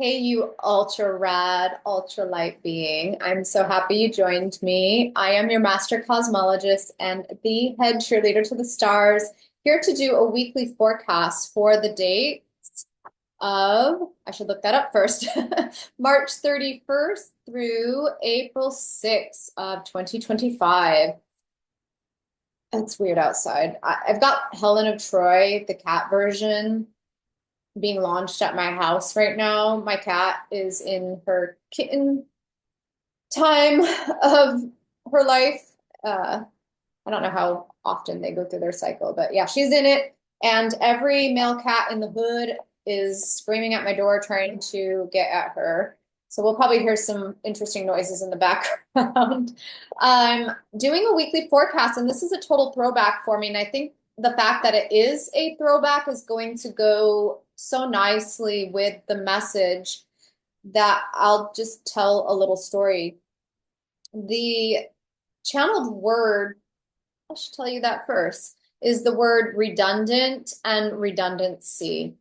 Hey, you ultra rad, ultra light being. I'm so happy you joined me. I am your master cosmologist and the head cheerleader to the stars, here to do a weekly forecast for the dates of, I should look that up first, March 31st through April 6th of 2025. It's weird outside. I've got Helen of Troy, the cat version, being launched at my house right now. My cat is in her kitten time of her life. I don't know how often they go through their cycle, but yeah, she's in it. And every male cat in the hood is screaming at my door trying to get at her. So we'll probably hear some interesting noises in the background. I'm doing a weekly forecast, and this is a total throwback for me. And I think the fact that it is a throwback is going to go so nicely with the message that I'll just tell a little story. The channeled word, I should tell you that first, is the word redundant and redundancy.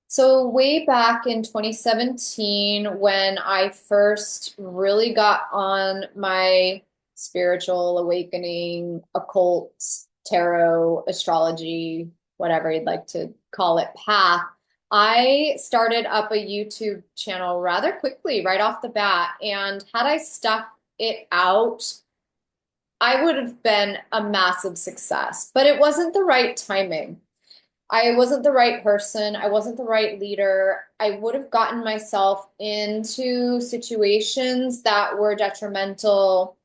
So way back in 2017, when I first really got on my spiritual awakening, occult, tarot, astrology, whatever you'd like to call it, path, I started up a YouTube channel rather quickly, right off the bat. And had I stuck it out, I would have been a massive success, but it wasn't the right timing. I wasn't the right person. I wasn't the right leader. I would have gotten myself into situations that were detrimental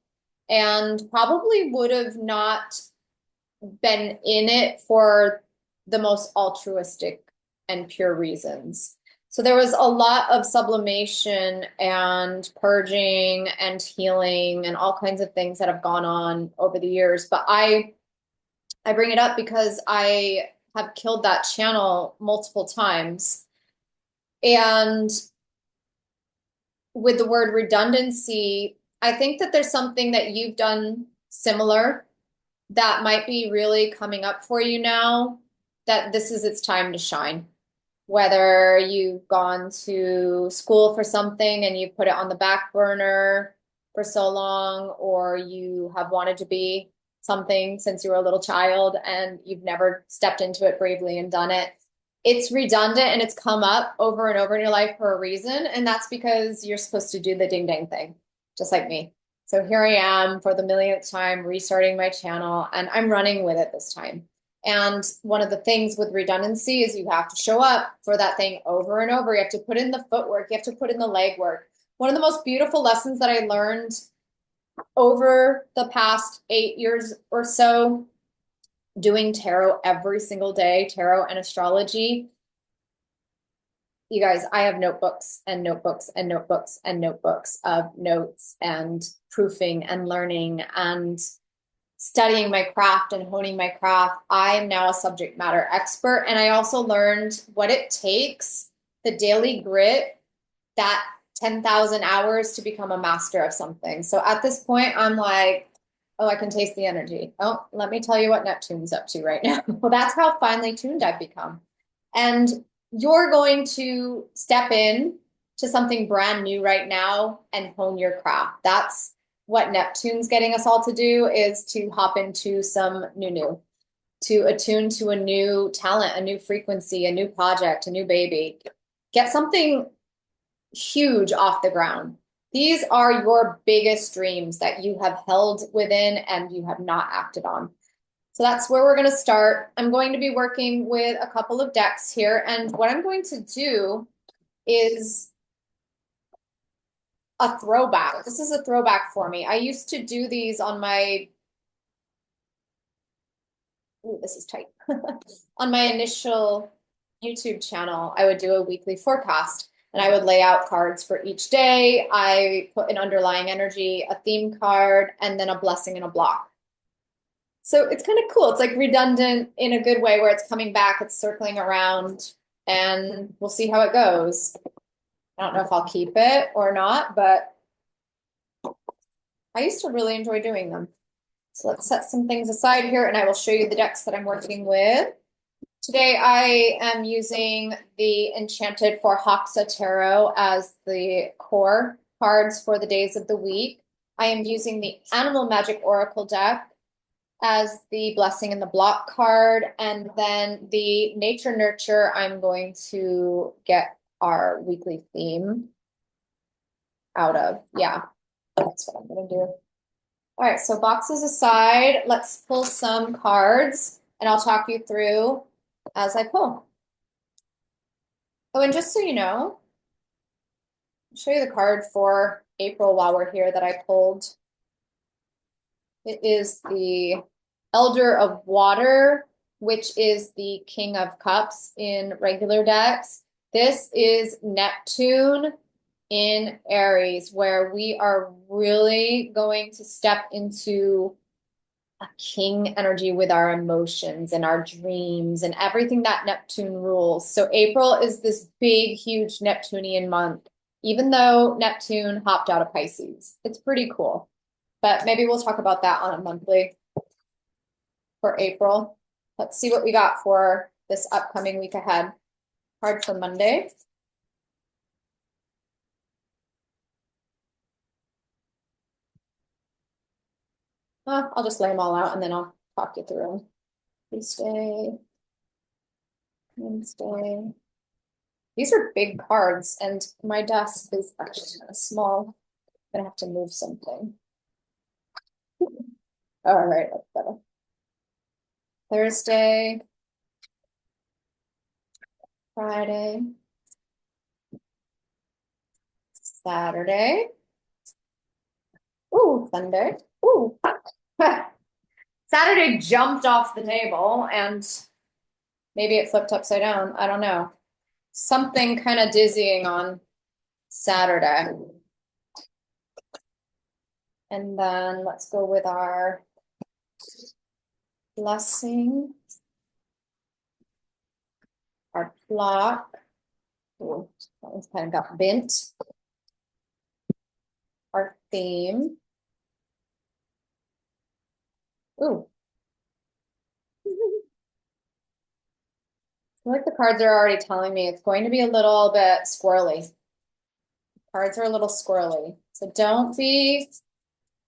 and probably would have not been in it for the most altruistic and pure reasons. So there was a lot of sublimation and purging and healing and all kinds of things that have gone on over the years. But I bring it up because I have killed that channel multiple times. And with the word redundancy, I think that there's something that you've done similar that might be really coming up for you now, that this is its time to shine. Whether you've gone to school for something and you put it on the back burner for so long, or you have wanted to be something since you were a little child and you've never stepped into it bravely and done it. It's redundant and it's come up over and over in your life for a reason. And that's because you're supposed to do the ding dang thing, just like me. So here I am for the millionth time restarting my channel, and I'm running with it this time. And one of the things with redundancy is you have to show up for that thing over and over. You have to put in the footwork. You have to put in the legwork. One of the most beautiful lessons that I learned over the past 8 years or so, doing tarot every single day, tarot and astrology. You guys, I have notebooks and notebooks and notebooks and notebooks of notes and proofing and learning and studying my craft and honing my craft. I am now a subject matter expert. And I also learned what it takes, the daily grit, that 10,000 hours to become a master of something. So at this point, I'm like, oh, I can taste the energy. Oh, let me tell you what Neptune's up to right now. Well, that's how finely tuned I've become. And you're going to step in to something brand new right now and hone your craft. That's what Neptune's getting us all to do, is to hop into some new, to attune to a new talent, a new frequency, a new project, a new baby. Get something huge off the ground. These are your biggest dreams that you have held within and you have not acted on. So that's where we're going to start. I'm going to be working with a couple of decks here. And what I'm going to do is a throwback. This is a throwback for me. I used to do these on my, ooh, this is tight. On my initial YouTube channel, I would do a weekly forecast. And I would lay out cards for each day. I put an underlying energy, a theme card, and then a blessing and a block. So it's kind of cool. It's like redundant in a good way, where it's coming back, it's circling around, and we'll see how it goes. I don't know if I'll keep it or not, but I used to really enjoy doing them. So let's set some things aside here, and I will show you the decks that I'm working with. Today I am using the Enchanted for Hoxa Tarot as the core cards for the days of the week. I am using the Animal Magic Oracle deck as the Blessing in the Block card, and then the Nature Nurture I'm going to get our weekly theme out of. Yeah, that's what I'm going to do. All right, so boxes aside, let's pull some cards, and I'll talk you through as I pull. Oh, and just so you know, I'll show you the card for April while we're here that I pulled. It is the Elder of Water, which is the King of Cups in regular decks. This is Neptune in Aries, where we are really going to step into a king energy with our emotions and our dreams and everything that Neptune rules. So April is this big, huge Neptunian month, even though Neptune hopped out of Pisces. It's pretty cool. But maybe we'll talk about that on a monthly for April. Let's see what we got for this upcoming week ahead. Card for Monday. I'll just lay them all out and then I'll talk you through them. Tuesday, Wednesday. These are big cards, and my desk is actually kind of small. I'm gonna have to move something. All right, that's better. Thursday, Friday, Saturday. Ooh, Sunday. Ooh. Saturday jumped off the table and maybe it flipped upside down. I don't know. Something kind of dizzying on Saturday. And then let's go with our blessing, our block. Ooh, that one's kind of got bent. Our theme. Ooh. I feel like the cards are already telling me it's going to be a little bit squirrely. Cards are a little squirrely. So don't be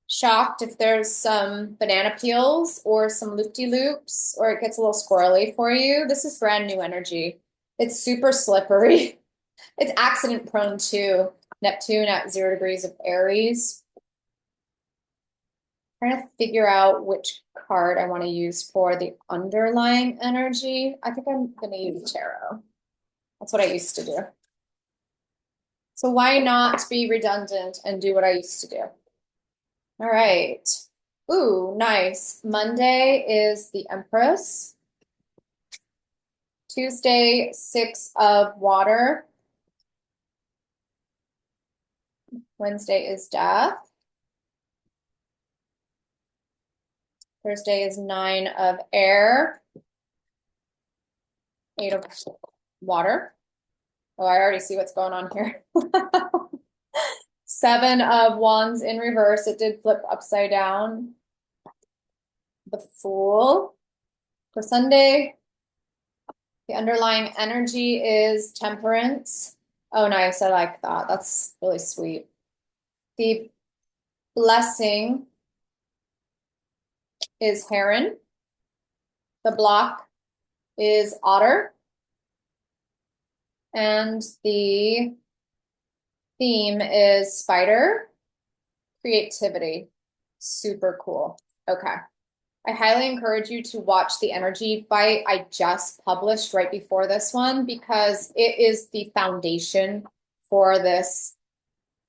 shocked if there's some banana peels or some loop-de-loops or it gets a little squirrely for you. This is brand new energy. It's super slippery. It's accident prone too. Neptune at 0 degrees of Aries. Trying to figure out which card I want to use for the underlying energy. I think I'm going to use tarot. That's what I used to do. So why not be redundant and do what I used to do? All right. Ooh, nice. Monday is the Empress. Tuesday, 6 of Water. Wednesday is Death. Thursday is 9 of Air. 8 of Water. Oh, I already see what's going on here. 7 of Wands in reverse. It did flip upside down. The Fool. For Sunday, the underlying energy is Temperance. Oh, nice. I like that. That's really sweet. The blessing is Heron. The block is Otter. And the theme is Spider. Creativity. Super cool. Okay. I highly encourage you to watch the energy bite I just published right before this one because it is the foundation for this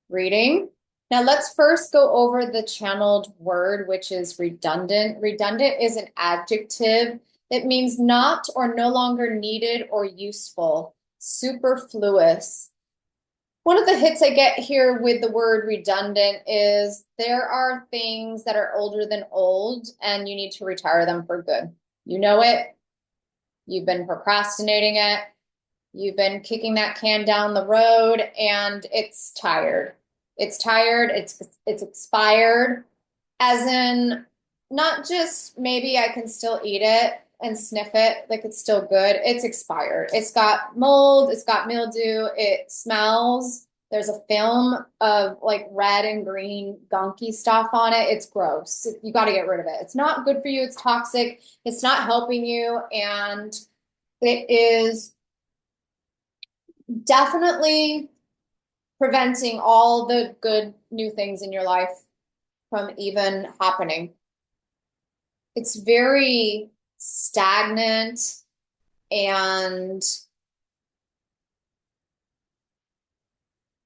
reading. Now let's first go over the channeled word, which is redundant. Redundant is an adjective. It means not or no longer needed or useful, superfluous. One of the hits I get here with the word redundant is there are things that are older than old and you need to retire them for good. You know it. You've been procrastinating it. You've been kicking that can down the road and it's tired. It's tired. It's expired. As in, not just maybe I can still eat it. and sniff it, like it's still good, it's expired. It's got mold, it's got mildew, it smells. There's a film of like red and green gunky stuff on it. It's gross. You got to get rid of it. It's not good for you. It's toxic. It's not helping you. And it is definitely preventing all the good new things in your life from even happening. It's very stagnant and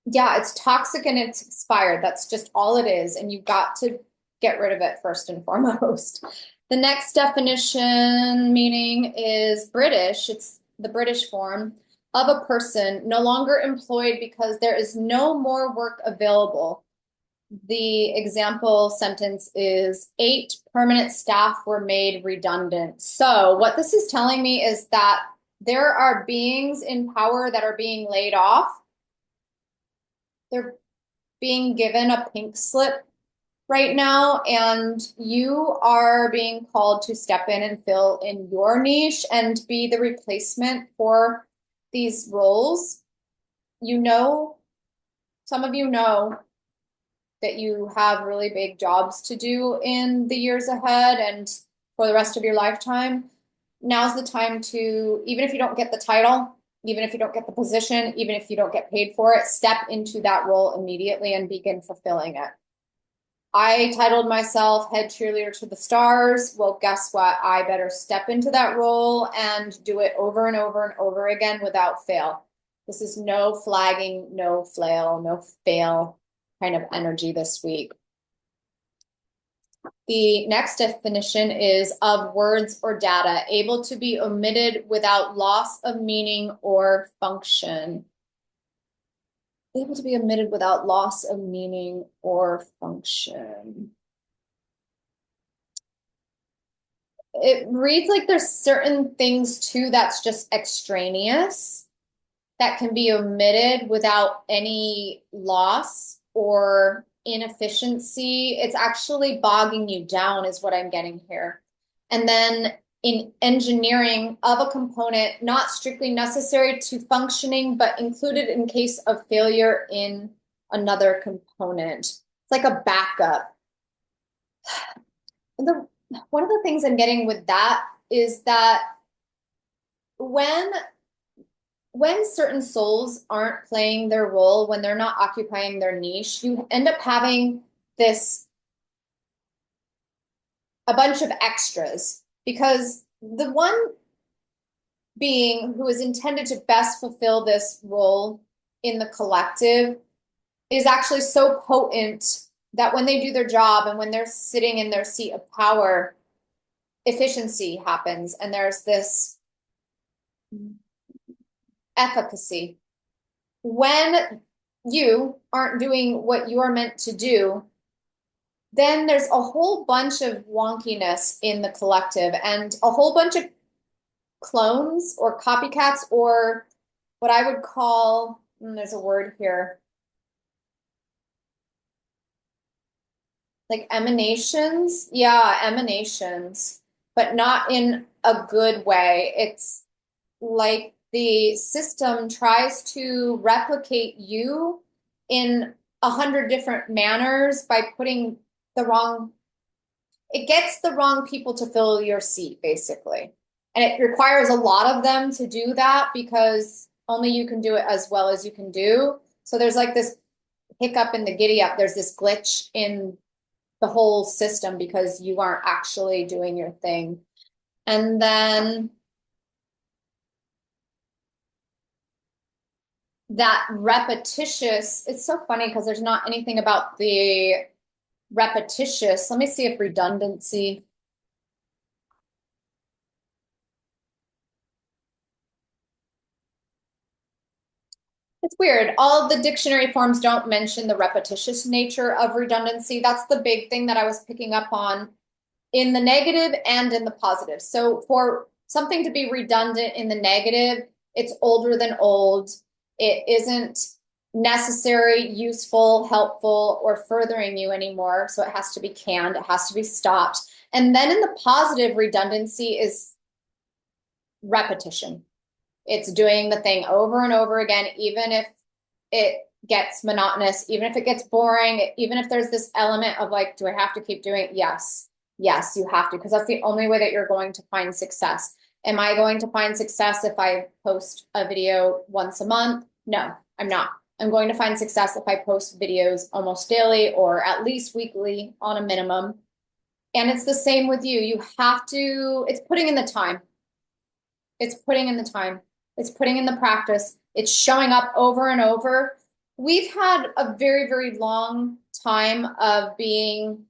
yeah, it's toxic and it's expired. That's just all it is. And you've got to get rid of it first and foremost. The next definition meaning is British. It's the British form of a person no longer employed because there is no more work available. The example sentence is 8 permanent staff were made redundant. So what this is telling me is that there are beings in power that are being laid off. They're being given a pink slip right now, and you are being called to step in and fill in your niche and be the replacement for these roles. You know, some of you know that you have really big jobs to do in the years ahead and for the rest of your lifetime. Now's the time to, even if you don't get the title, even if you don't get the position, even if you don't get paid for it, step into that role immediately and begin fulfilling it. I titled myself head cheerleader to the stars. Well, guess what? I better step into that role and do it over and over and over again without fail. This is no flagging, no flail, no fail kind of energy this week. The next definition is of words or data, able to be omitted without loss of meaning or function. Able to be omitted without loss of meaning or function. It reads like there's certain things too that's just extraneous that can be omitted without any loss or inefficiency. It's actually bogging you down is what I'm getting here. And then in engineering of a component not strictly necessary to functioning, but included in case of failure in another component. It's like a backup. One of the things I'm getting with that is that when certain souls aren't playing their role, when they're not occupying their niche, you end up having a bunch of extras, because the one being who is intended to best fulfill this role in the collective is actually so potent that when they do their job and when they're sitting in their seat of power, efficiency happens, and there's this efficacy. When you aren't doing what you are meant to do, then there's a whole bunch of wonkiness in the collective and a whole bunch of clones or copycats, or what I would call, there's a word here, like emanations. Yeah, emanations, but not in a good way. It's like the system tries to replicate you in 100 different manners by putting it gets the wrong people to fill your seat, basically. And it requires a lot of them to do that because only you can do it as well as you can do. So there's like this hiccup in the giddy up. There's this glitch in the whole system because you aren't actually doing your thing. And then that repetitious, it's so funny because there's not anything about the repetitious. Let me see if redundancy. It's weird. All the dictionary forms don't mention the repetitious nature of redundancy. That's the big thing that I was picking up on in the negative and in the positive. So for something to be redundant in the negative, it's older than old. It isn't necessary, useful, helpful, or furthering you anymore. So it has to be canned. It has to be stopped. And then in the positive, redundancy is repetition. It's doing the thing over and over again, even if it gets monotonous, even if it gets boring, even if there's this element of like, do I have to keep doing it? Yes. Yes, you have to, because that's the only way that you're going to find success. Am I going to find success if I post a video once a month? No, I'm not. I'm going to find success if I post videos almost daily or at least weekly on a minimum. And it's the same with you. You have to, it's putting in the time. It's putting in the time. It's putting in the practice. It's showing up over and over. We've had a very, very long time of being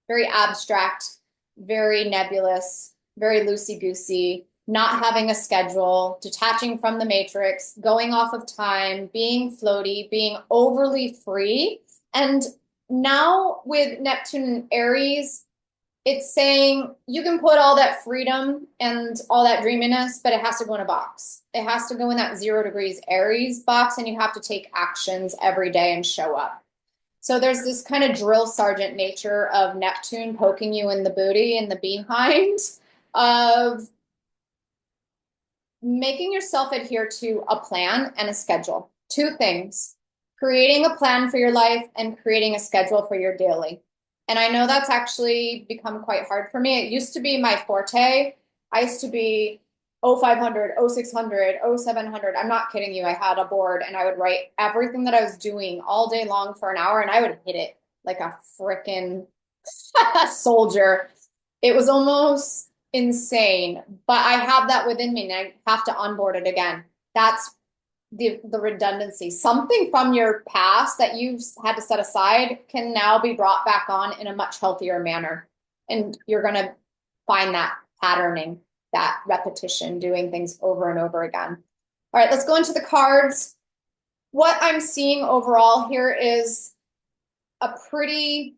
very abstract, very nebulous, very loosey-goosey, not having a schedule, detaching from the matrix, going off of time, being floaty, being overly free. And now with Neptune and Aries, it's saying you can put all that freedom and all that dreaminess, but it has to go in a box. It has to go in that 0 degrees Aries box, and you have to take actions every day and show up. So there's this kind of drill sergeant nature of Neptune poking you in the booty and the behind of making yourself adhere to a plan and a schedule. Two things: creating a plan for your life and creating a schedule for your daily. And I know that's actually become quite hard for me. It used to be my forte. I used to be 0500, 0600, 0700. I'm not kidding you. I had a board and I would write everything that I was doing all day long for an hour, and I would hit it like a freaking soldier. It was almost insane, but I have that within me and I have to onboard it again. That's the redundancy. Something from your past that you've had to set aside can now be brought back on in a much healthier manner. And you're going to find that patterning, that repetition, doing things over and over again. All right, let's go into the cards. What I'm seeing overall here is a pretty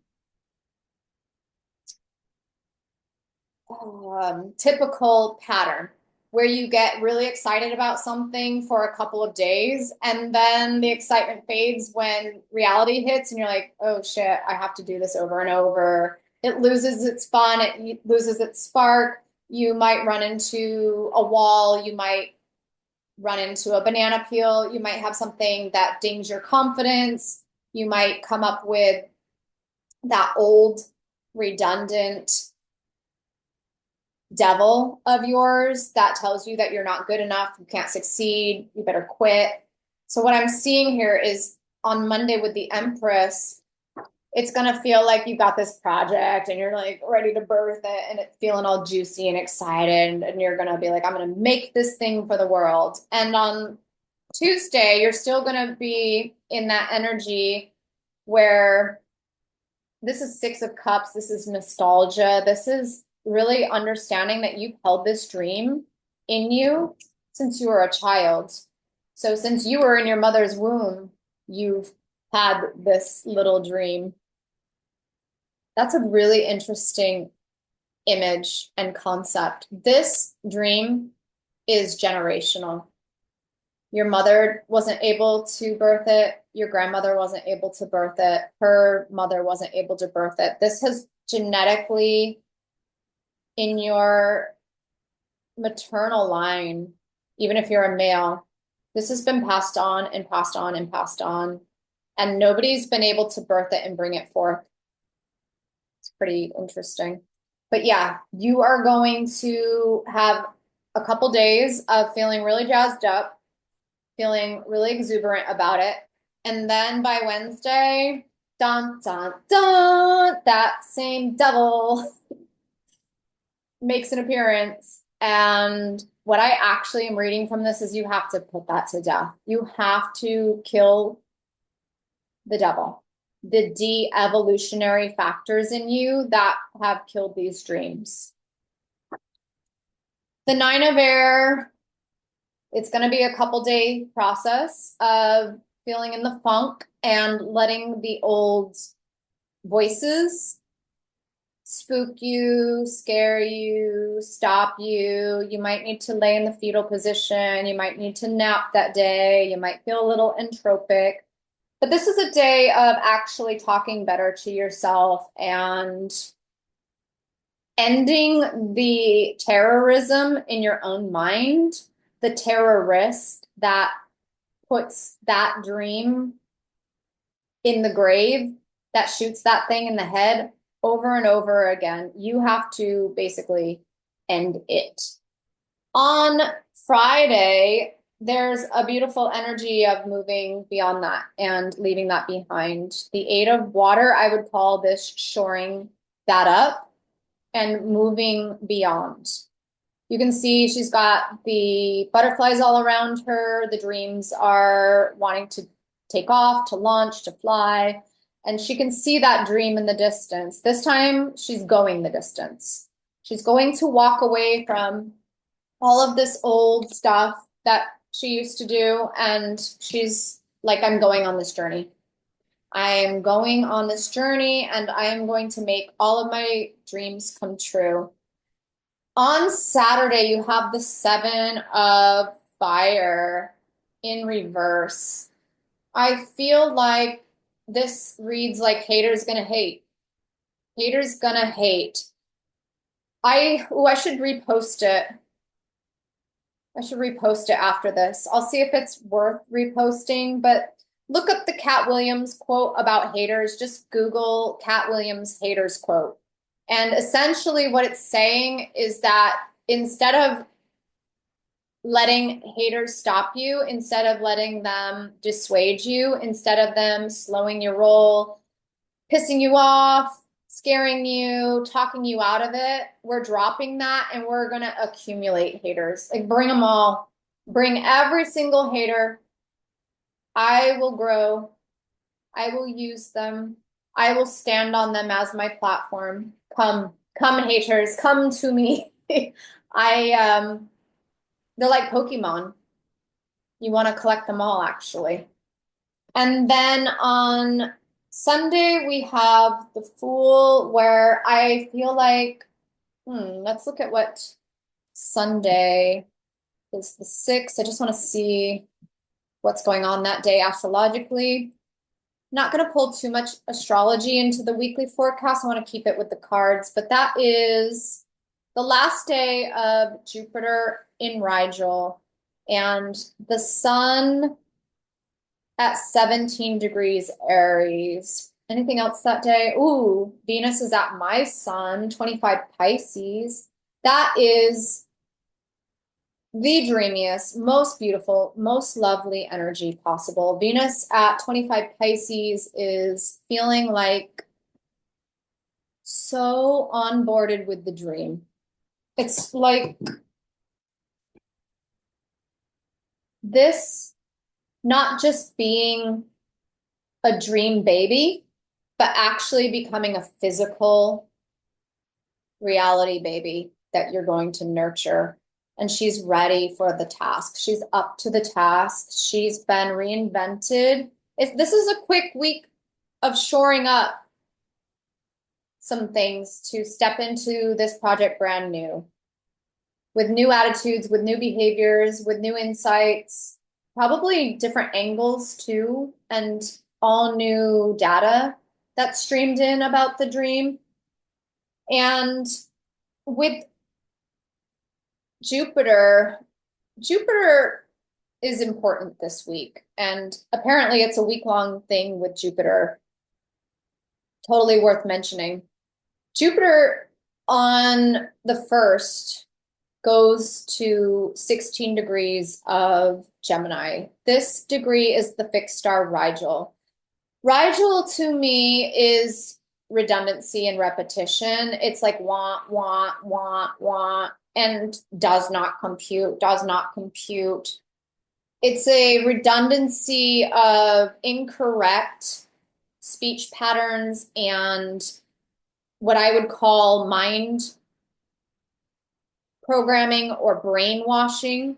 typical pattern where you get really excited about something for a couple of days, and then the excitement fades when reality hits and you're like, oh shit, I have to do this over and over. It loses its fun, it loses its spark. You might run into a wall, you might run into a banana peel, you might have something that dings your confidence, you might come up with that old, redundant devil of yours that tells you that you're not good enough, you can't succeed, you better quit. So what I'm seeing here is on Monday with the Empress, it's going to feel like you got this project and you're like ready to birth it and it's feeling all juicy and excited, and you're going to be like, I'm going to make this thing for the world. And on Tuesday, you're still going to be in that energy where this is 6 of Cups, this is nostalgia, this is really understanding that you've held this dream in you since you were a child. So since you were in your mother's womb, you've had this little dream. That's a really interesting image and concept. This dream is generational. Your mother wasn't able to birth it. Your grandmother wasn't able to birth it. Her mother wasn't able to birth it. This has genetically in your maternal line, even if you're a male, this has been passed on and passed on and passed on, and nobody's been able to birth it and bring it forth. It's pretty interesting. But yeah, you are going to have a couple days of feeling really jazzed up, feeling really exuberant about it. And then by Wednesday, dun, dun, dun, that same devil makes an appearance. And what I actually am reading from this is you have to put that to death. You have to kill the devil, the de-evolutionary factors in you that have killed these dreams. The 9 of Air, it's going to be a couple day process of feeling in the funk and letting the old voices spook you, scare you, stop you. You might need to lay in the fetal position. You might need to nap that day. You might feel a little entropic. But this is a day of actually talking better to yourself and ending the terrorism in your own mind, the terrorist that puts that dream in the grave, that shoots that thing in the head over and over again. You have to basically end it. On Friday, there's a beautiful energy of moving beyond that and leaving that behind. The Eight of Water, I would call this shoring that up and moving beyond. You can see she's got the butterflies all around her. The dreams are wanting to take off, to launch, to fly. And she can see that dream in the distance. This time, she's going the distance. She's going to walk away from all of this old stuff that she used to do. And she's like, I'm going on this journey. I am going on this journey and I am going to make all of my dreams come true. On Saturday, you have the Seven of Fire in reverse. I feel like this reads like haters gonna hate. Haters gonna hate. I should repost it. I should repost it after this. I'll see if it's worth reposting, but look up the Cat Williams quote about haters. Just Google Cat Williams haters quote. And essentially what it's saying is that instead of letting haters stop you, instead of letting them dissuade you, instead of them slowing your roll, pissing you off, scaring you, talking you out of it, we're dropping that and we're going to accumulate haters. Like bring them all. Bring every single hater. I will grow. I will use them. I will stand on them as my platform. Come haters, come to me. They're like Pokemon. You want to collect them all, actually. And then on Sunday, we have the Fool, where I feel like, let's look at what Sunday is, the 6th. I just want to see what's going on that day astrologically. Not going to pull too much astrology into the weekly forecast. I want to keep it with the cards, but that is the last day of Jupiter in 𝗤𝗨 and the sun at 17 degrees Aries. Anything else that day? Ooh, Venus is at my sun, 25 Pisces. That is the dreamiest, most beautiful, most lovely energy possible. Venus at 25 Pisces is feeling like so onboarded with the dream. It's like this not just being a dream baby, but actually becoming a physical reality baby that you're going to nurture. And she's ready for the task. She's up to the task. She's been reinvented. This is a quick week of shoring up some things to step into this project brand new, with new attitudes, with new behaviors, with new insights, probably different angles too, and all new data that's streamed in about the dream. And with Jupiter is important this week. And apparently it's a week-long thing with Jupiter. Totally worth mentioning. Jupiter on the 1st goes to 16 degrees of Gemini. This degree is the fixed star 𝗤𝗨. 𝗤𝗨 to me is redundancy and repetition. It's like want, want, want, want, and does not compute, does not compute. It's a redundancy of incorrect speech patterns and what I would call mind programming or brainwashing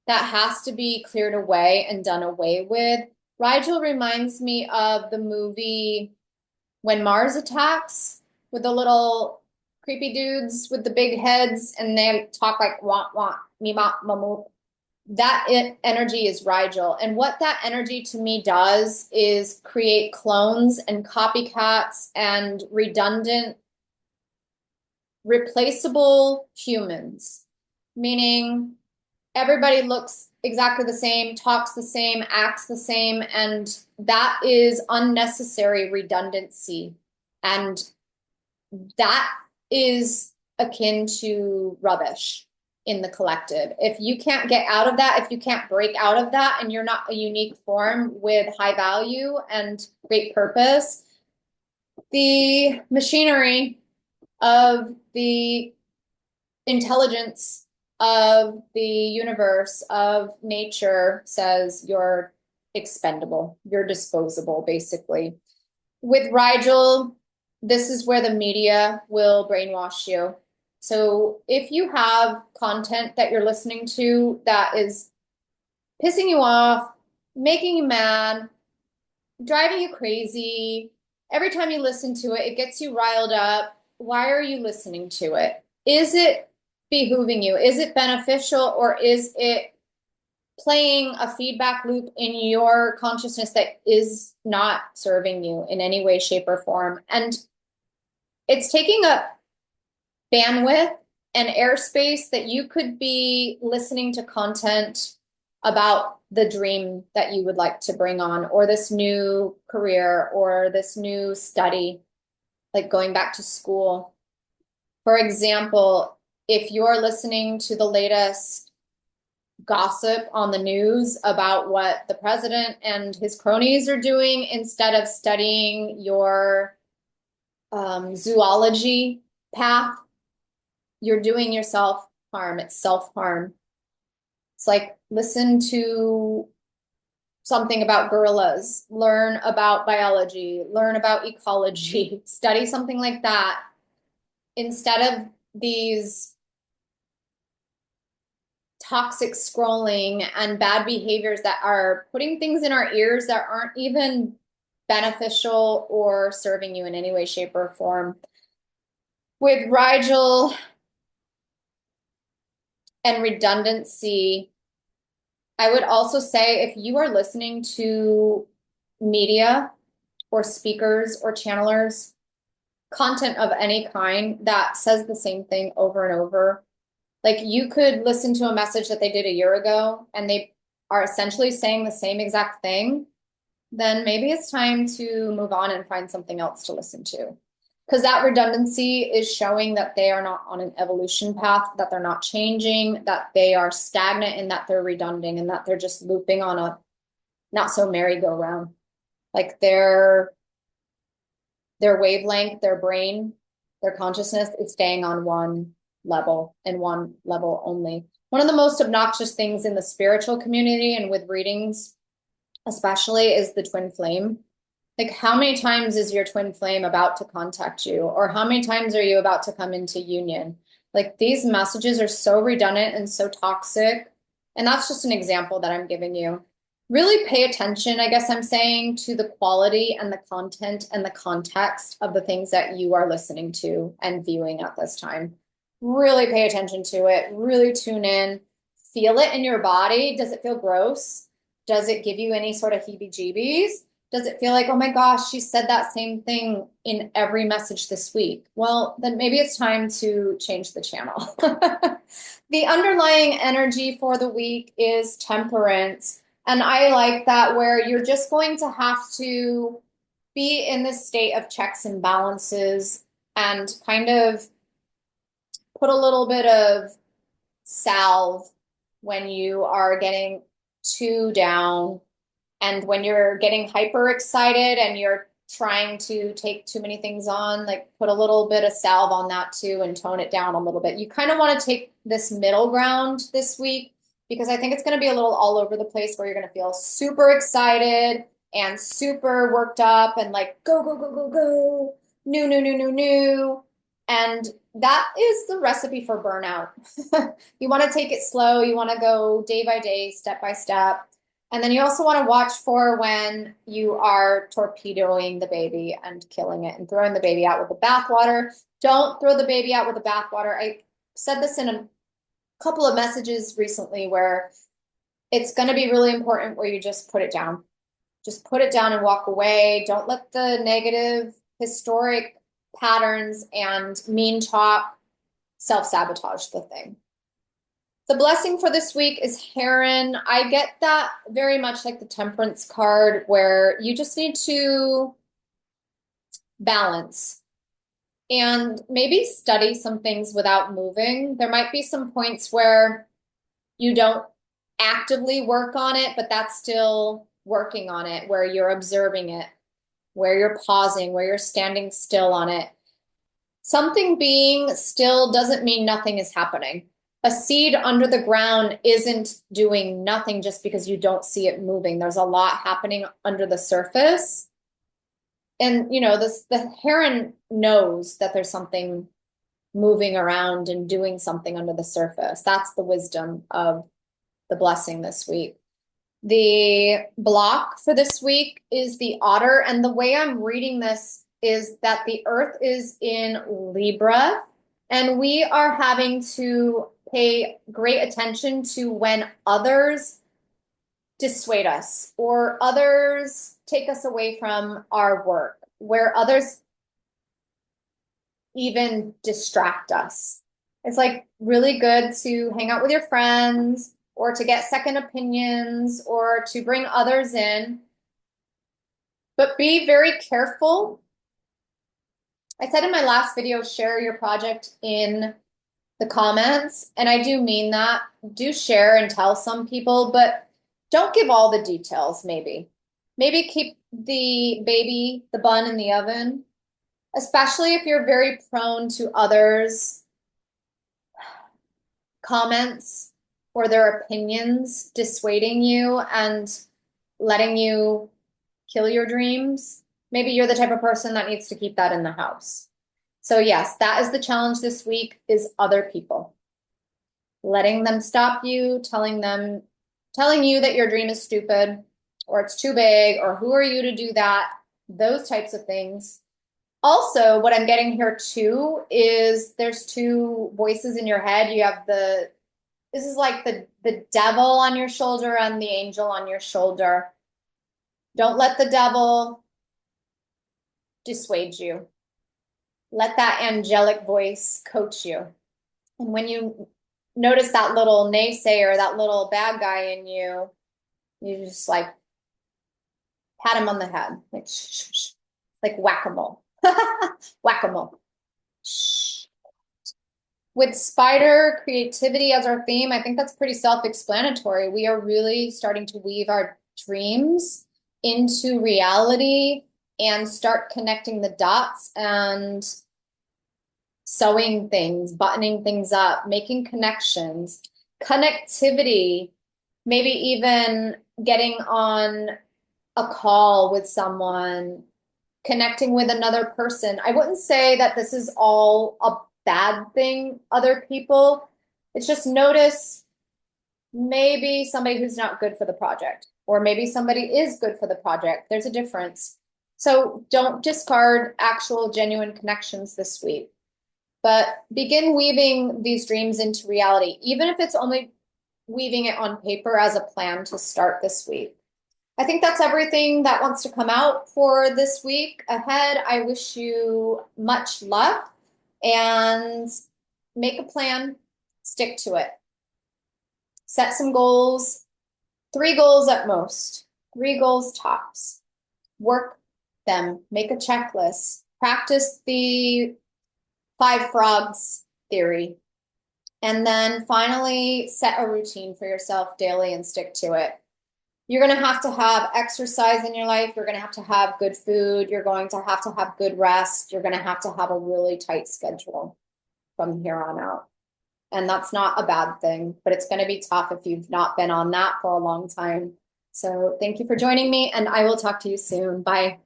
that has to be cleared away and done away with. 𝗤𝗨 reminds me of the movie When Mars Attacks, with the little creepy dudes with the big heads and they talk like want, me, ma, mamu. That energy is 𝗤𝗨. And what that energy to me does is create clones and copycats and redundant replaceable humans, meaning everybody looks exactly the same, talks the same, acts the same, and that is unnecessary redundancy. And that is akin to rubbish in the collective. If you can't get out of that, if you can't break out of that, and you're not a unique form with high value and great purpose, the machinery of the intelligence of the universe, of nature, says you're expendable, you're disposable, basically. With Rigel, this is where the media will brainwash you. So if you have content that you're listening to that is pissing you off, making you mad, driving you crazy, every time you listen to it, it gets you riled up, why are you listening to it? Is it behooving you? Is it beneficial, or is it playing a feedback loop in your consciousness that is not serving you in any way, shape, or form? And it's taking up bandwidth and airspace that you could be listening to content about the dream that you would like to bring on, or this new career, or this new study, like going back to school. For example, if you're listening to the latest gossip on the news about what the president and his cronies are doing, instead of studying your zoology path, you're doing yourself harm. It's self-harm. It's like, listen to something about gorillas, learn about biology, learn about ecology, study something like that, instead of these toxic scrolling and bad behaviors that are putting things in our ears that aren't even beneficial or serving you in any way, shape, or form. With Rigel and redundancy, I would also say if you are listening to media or speakers or channelers, content of any kind that says the same thing over and over, like you could listen to a message that they did a year ago and they are essentially saying the same exact thing, then maybe it's time to move on and find something else to listen to. Because that redundancy is showing that they are not on an evolution path, that they're not changing, that they are stagnant, and that they're redundant, and that they're just looping on a not so merry-go-round. Like their wavelength, their brain, their consciousness is staying on one level and one level only. One of the most obnoxious things in the spiritual community and with readings especially is the twin flame. Like, how many times is your twin flame about to contact you? Or how many times are you about to come into union? Like, these messages are so redundant and so toxic. And that's just an example that I'm giving you. Really pay attention, I guess I'm saying, to the quality and the content and the context of the things that you are listening to and viewing at this time. Really pay attention to it. Really tune in. Feel it in your body. Does it feel gross? Does it give you any sort of heebie-jeebies? Does it feel like, oh my gosh, she said that same thing in every message this week? Well, then maybe it's time to change the channel. The underlying energy for the week is temperance. And I like that, where you're just going to have to be in this state of checks and balances and kind of put a little bit of salve when you are getting too down. And when you're getting hyper excited and you're trying to take too many things on, like put a little bit of salve on that too and tone it down a little bit. You kind of want to take this middle ground this week, because I think it's going to be a little all over the place, where you're going to feel super excited and super worked up and like, go, go, go, go, go, new, new, new, new, new. And that is the recipe for burnout. You want to take it slow. You want to go day by day, step by step. And then you also want to watch for when you are torpedoing the baby and killing it and throwing the baby out with the bathwater. Don't throw the baby out with the bathwater. I said this in a couple of messages recently, where it's going to be really important where you just put it down. Just put it down and walk away. Don't let the negative historic patterns and mean talk self-sabotage the thing. The blessing for this week is Heron. I get that very much like the Temperance card, where you just need to balance and maybe study some things without moving. There might be some points where you don't actively work on it, but that's still working on it, where you're observing it, where you're pausing, where you're standing still on it. Something being still doesn't mean nothing is happening. A seed under the ground isn't doing nothing just because you don't see it moving. There's a lot happening under the surface. And, you know, the heron knows that there's something moving around and doing something under the surface. That's the wisdom of the blessing this week. The block for this week is the otter. And the way I'm reading this is that the earth is in Libra, and we are having to pay great attention to when others dissuade us or others take us away from our work, where others even distract us. It's like really good to hang out with your friends or to get second opinions or to bring others in, but be very careful. I said in my last video, share your project in the comments, and I do mean that. Do share and tell some people, but don't give all the details, maybe. Maybe keep the baby, the bun in the oven, especially if you're very prone to others' comments or their opinions dissuading you and letting you kill your dreams. Maybe you're the type of person that needs to keep that in the house. So yes, that is the challenge this week, is other people. Letting them stop you, telling you that your dream is stupid or it's too big or who are you to do that, those types of things. Also, what I'm getting here too is there's two voices in your head. You have this is like the devil on your shoulder and the angel on your shoulder. Don't let the devil dissuade you. Let that angelic voice coach you. And when you notice that little naysayer, that little bad guy in you, you just like pat him on the head, like shh, shh, shh. Like whack-a-mole. Whack-a-mole. Shh. With spider creativity as our theme, I think that's pretty self-explanatory. We are really starting to weave our dreams into reality and start connecting the dots and sewing things, buttoning things up, making connections, connectivity, maybe even getting on a call with someone, connecting with another person. I wouldn't say that this is all a bad thing, other people. It's just notice maybe somebody who's not good for the project, or maybe somebody is good for the project. There's a difference. So don't discard actual genuine connections this week, but begin weaving these dreams into reality, even if it's only weaving it on paper as a plan to start this week. I think that's everything that wants to come out for this week ahead. I wish you much luck and make a plan, stick to it. Set some goals, 3 goals at most, 3 goals tops. Work them, make a checklist, practice the 5 frogs theory, and then finally set a routine for yourself daily and stick to it. You're going to have exercise in your life. You're going to have good food. You're going to have good rest. You're going to have a really tight schedule from here on out. And that's not a bad thing, but it's going to be tough if you've not been on that for a long time. So thank you for joining me, and I will talk to you soon. Bye.